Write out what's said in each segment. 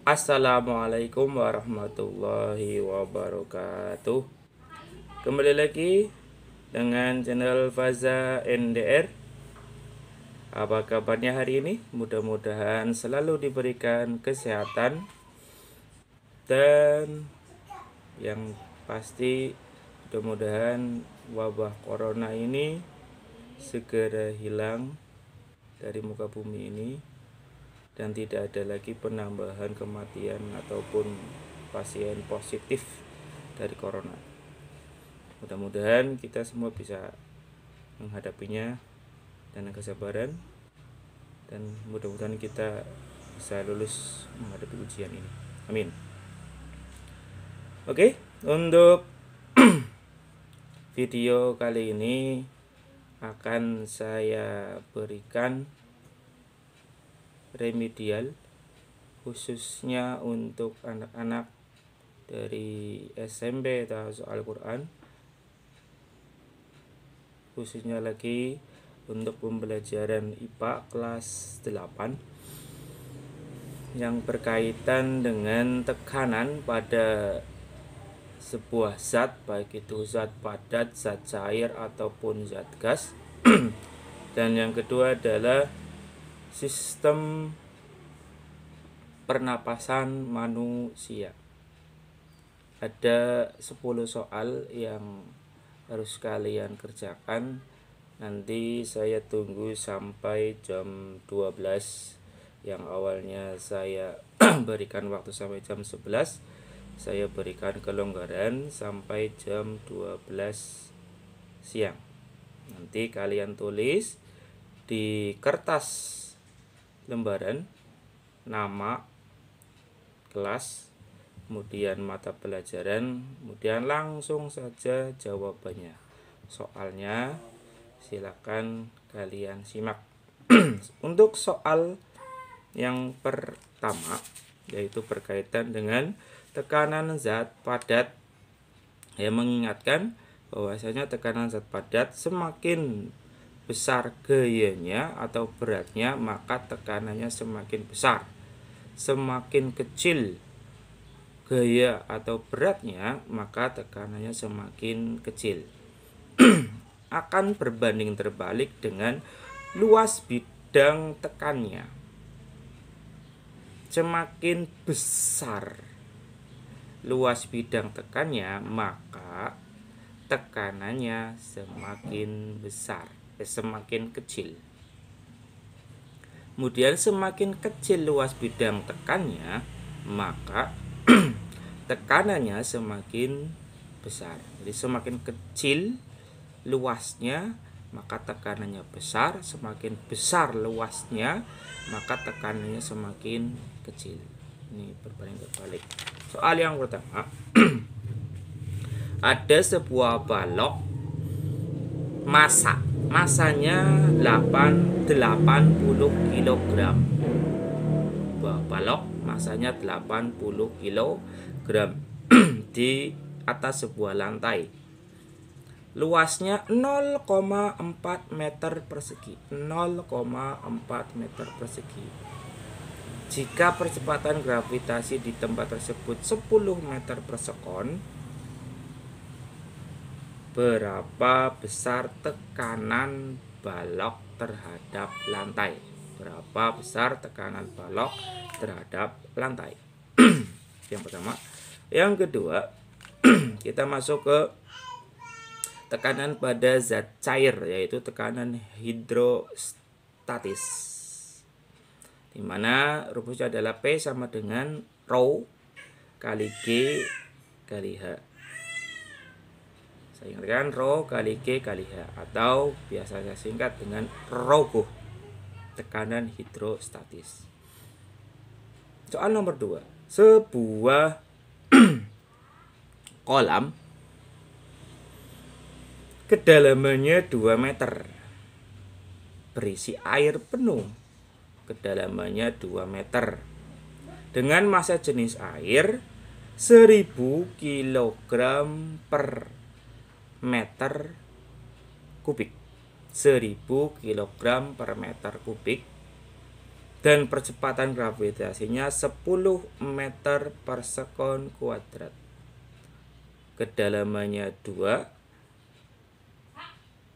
Assalamualaikum warahmatullahi wabarakatuh. Kembali lagi dengan channel Faza NDR. Apa kabarnya hari ini? Mudah-mudahan selalu diberikan kesehatan dan yang pasti mudah-mudahan wabah corona ini segera hilang dari muka bumi ini dan tidak ada lagi penambahan kematian ataupun pasien positif dari corona. Mudah-mudahan kita semua bisa menghadapinya dengan kesabaran dan mudah-mudahan kita bisa lulus menghadapi ujian ini. Amin. Oke, untuk video kali ini akan saya berikan remedial khususnya untuk anak-anak dari SMP atau Al-Quran, khususnya lagi untuk pembelajaran IPA kelas 8 yang berkaitan dengan tekanan pada sebuah zat, baik itu zat padat, zat cair ataupun zat gas. Dan yang kedua adalah sistem pernapasan manusia. Ada 10 soal yang harus kalian kerjakan. Nanti saya tunggu sampai jam 12. Yang awalnya saya berikan waktu sampai jam 11, saya berikan kelonggaran sampai jam 12 siang. Nanti kalian tulis di kertas lembaran nama, kelas, kemudian mata pelajaran, kemudian langsung saja jawabannya. Soalnya silakan kalian simak. Untuk soal yang pertama, yaitu berkaitan dengan tekanan zat padat. Saya mengingatkan bahwasanya tekanan zat padat semakin besar gayanya atau beratnya, maka tekanannya semakin besar. Semakin kecil gaya atau beratnya, maka tekanannya semakin kecil. Akan berbanding terbalik dengan luas bidang tekannya. Semakin besar luas bidang tekannya, maka tekanannya semakin besar, semakin kecil. Kemudian semakin kecil luas bidang tekannya, maka tekanannya semakin besar. Jadi semakin kecil luasnya, maka tekanannya besar. Semakin besar luasnya, maka tekanannya semakin kecil. Ini berbanding terbalik. Soal yang pertama. Ada sebuah balok masanya 80 kg. Balok masanya 80 kg di atas sebuah lantai. Luasnya 0,4 meter persegi. 0,4 meter persegi. Jika percepatan gravitasi di tempat tersebut 10 meter per sekon, berapa besar tekanan balok terhadap lantai? Berapa besar tekanan balok terhadap lantai? Yang pertama. Yang kedua, kita masuk ke tekanan pada zat cair, yaitu tekanan hidrostatis, di mana rumusnya adalah P sama dengan rho kali G kali H. Saya ingatkan rho kali G kali H, atau biasa saya singkat dengan rho, tekanan hidrostatis. Soal nomor 2. Sebuah kolam kedalamannya 2 meter berisi air penuh. Kedalamannya 2 meter dengan massa jenis air 1000 kg per meter kubik. 1000 kg per meter kubik dan percepatan gravitasinya 10 meter per sekon kuadrat. Kedalamannya 2,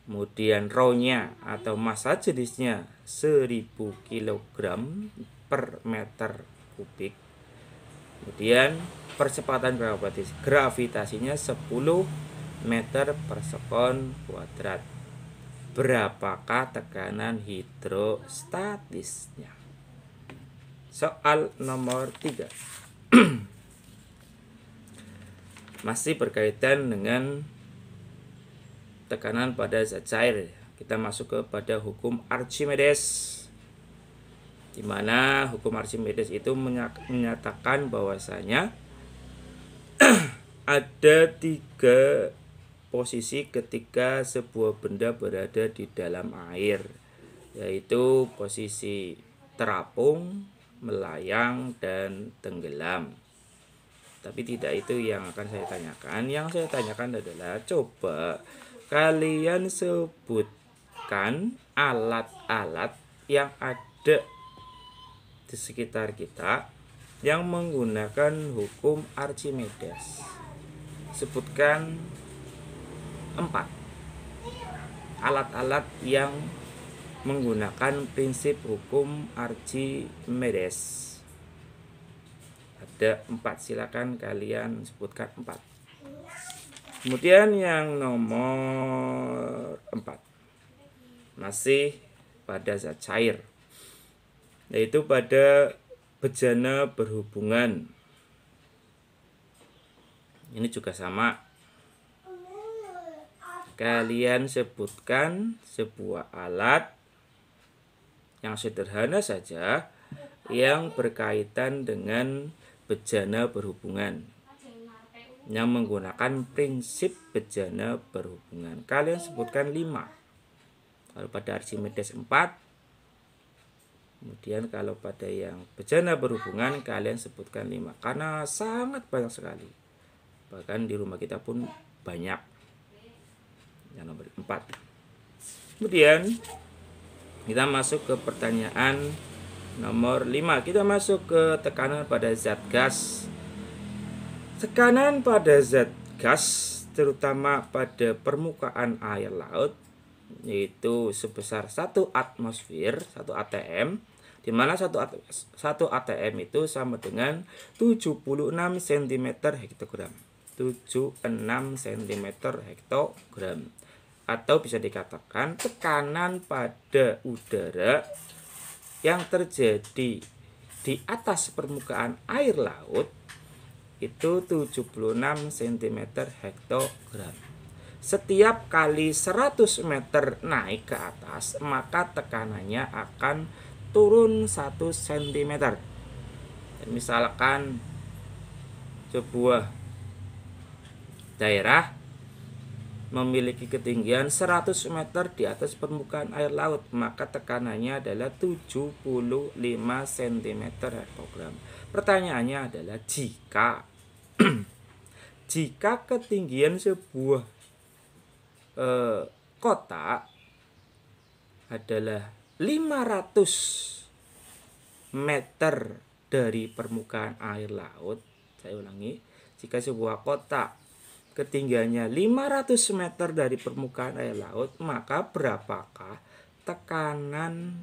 kemudian rho-nya atau massa jenisnya 1000 kg per meter kubik. Kemudian percepatan gravitasinya 10 meter per sekon kuadrat. Berapakah tekanan hidrostatisnya? Soal nomor 3. Masih berkaitan dengan tekanan pada zat cair. Kita masuk kepada hukum Archimedes, di mana hukum Archimedes itu menyatakan bahwasanya ada 3 posisi ketika sebuah benda berada di dalam air, yaitu posisi terapung, melayang, dan tenggelam. Tapi tidak itu yang akan saya tanyakan. Yang saya tanyakan adalah, coba kalian sebutkan alat-alat yang ada di sekitar kita yang menggunakan hukum Archimedes. Sebutkan 4 alat-alat yang menggunakan prinsip hukum Archimedes. Ada 4, silakan kalian sebutkan 4. Kemudian yang nomor 4 masih pada zat cair, yaitu pada bejana berhubungan. Ini juga sama. Kalian sebutkan sebuah alat yang sederhana saja yang berkaitan dengan bejana berhubungan, yang menggunakan prinsip bejana berhubungan. Kalian sebutkan 5. Kalau pada Archimedes 4. Kemudian kalau pada yang bejana berhubungan kalian sebutkan 5. Karena sangat banyak sekali. Bahkan di rumah kita pun banyak. Yang nomor 4. Kemudian kita masuk ke pertanyaan nomor 5. Kita masuk ke tekanan pada zat gas. Tekanan pada zat gas, terutama pada permukaan air laut, yaitu sebesar 1 atmosfer, 1 atm, di mana 1 atm itu sama dengan 76 cm hektogram. 76 cm hektogram. Atau bisa dikatakan tekanan pada udara yang terjadi di atas permukaan air laut itu 76 cm hektogram. Setiap kali 100 meter naik ke atas, maka tekanannya akan turun 1 cm. Dan misalkan sebuah daerah memiliki ketinggian 100 meter di atas permukaan air laut, maka tekanannya adalah 75 cm hektogram. Pertanyaannya adalah jika ketinggian sebuah kota adalah 500 meter dari permukaan air laut. Saya ulangi, jika sebuah kota ketinggiannya 500 meter dari permukaan air laut, maka berapakah tekanan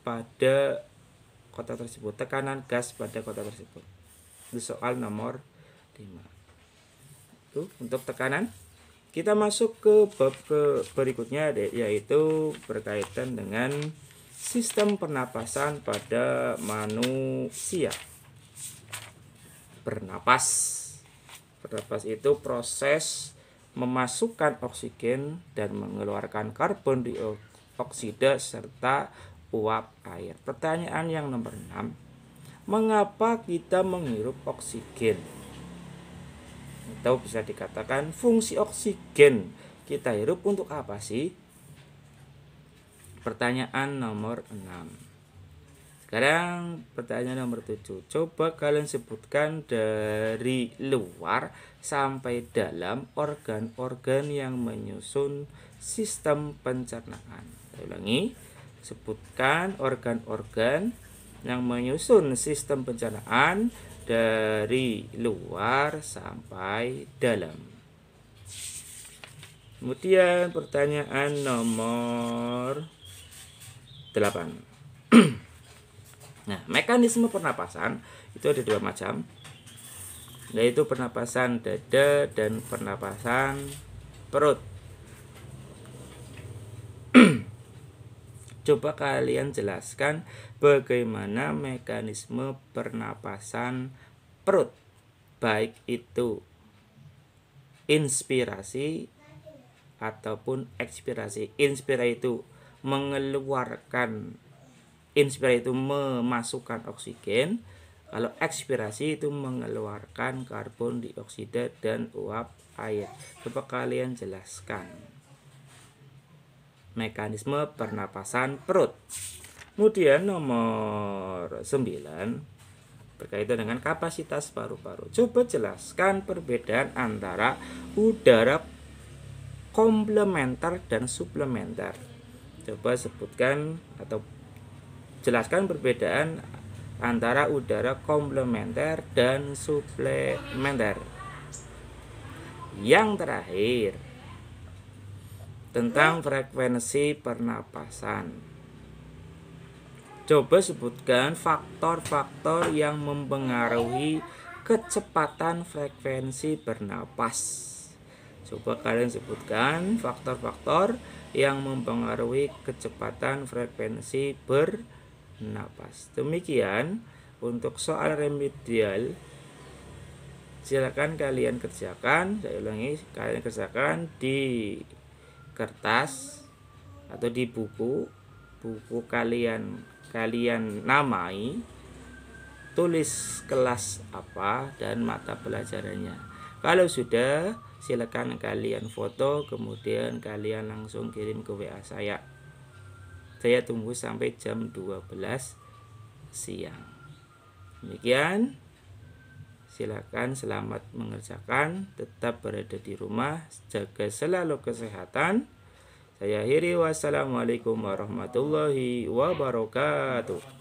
pada kota tersebut, tekanan gas pada kota tersebut? Itu soal nomor 5. Itu untuk tekanan. Kita masuk ke bab berikutnya, yaitu berkaitan dengan sistem pernapasan pada manusia. Bernapas itu proses memasukkan oksigen dan mengeluarkan karbon dioksida serta uap air. Pertanyaan yang nomor 6. Mengapa kita menghirup oksigen? Atau bisa dikatakan fungsi oksigen kita hirup untuk apa sih? Pertanyaan nomor 6. Sekarang pertanyaan nomor 7. Coba kalian sebutkan dari luar sampai dalam organ-organ yang menyusun sistem pencernaan. Saya ulangi. Sebutkan organ-organ yang menyusun sistem pencernaan dari luar sampai dalam. Kemudian pertanyaan nomor 8. Nah, mekanisme pernapasan itu ada 2 macam, yaitu pernapasan dada dan pernapasan perut. Coba kalian jelaskan bagaimana mekanisme pernapasan perut, baik itu inspirasi ataupun ekspirasi. Inspirasi itu mengeluarkan, inspirasi itu memasukkan oksigen, kalau ekspirasi itu mengeluarkan karbon dioksida dan uap air. Coba kalian jelaskan mekanisme pernapasan perut. Kemudian nomor 9 berkaitan dengan kapasitas paru-paru. Coba jelaskan perbedaan antara udara komplementer dan suplementer. Coba sebutkan atau jelaskan perbedaan antara udara komplementer dan suplementer. Yang terakhir, tentang frekuensi pernapasan. Coba sebutkan faktor-faktor yang mempengaruhi kecepatan frekuensi bernapas. Coba kalian sebutkan faktor-faktor yang mempengaruhi kecepatan frekuensi bernapas. Demikian untuk soal remedial. Silakan kalian kerjakan, saya ulangi, kalian kerjakan di kertas atau di buku kalian namai, tulis kelas apa dan mata pelajarannya. Kalau sudah, silakan kalian foto, kemudian kalian langsung kirim ke WA saya. Saya tunggu sampai jam 12 siang. Demikian, silakan selamat mengerjakan, tetap berada di rumah, jaga selalu kesehatan. Saya akhiri, wassalamualaikum warahmatullahi wabarakatuh.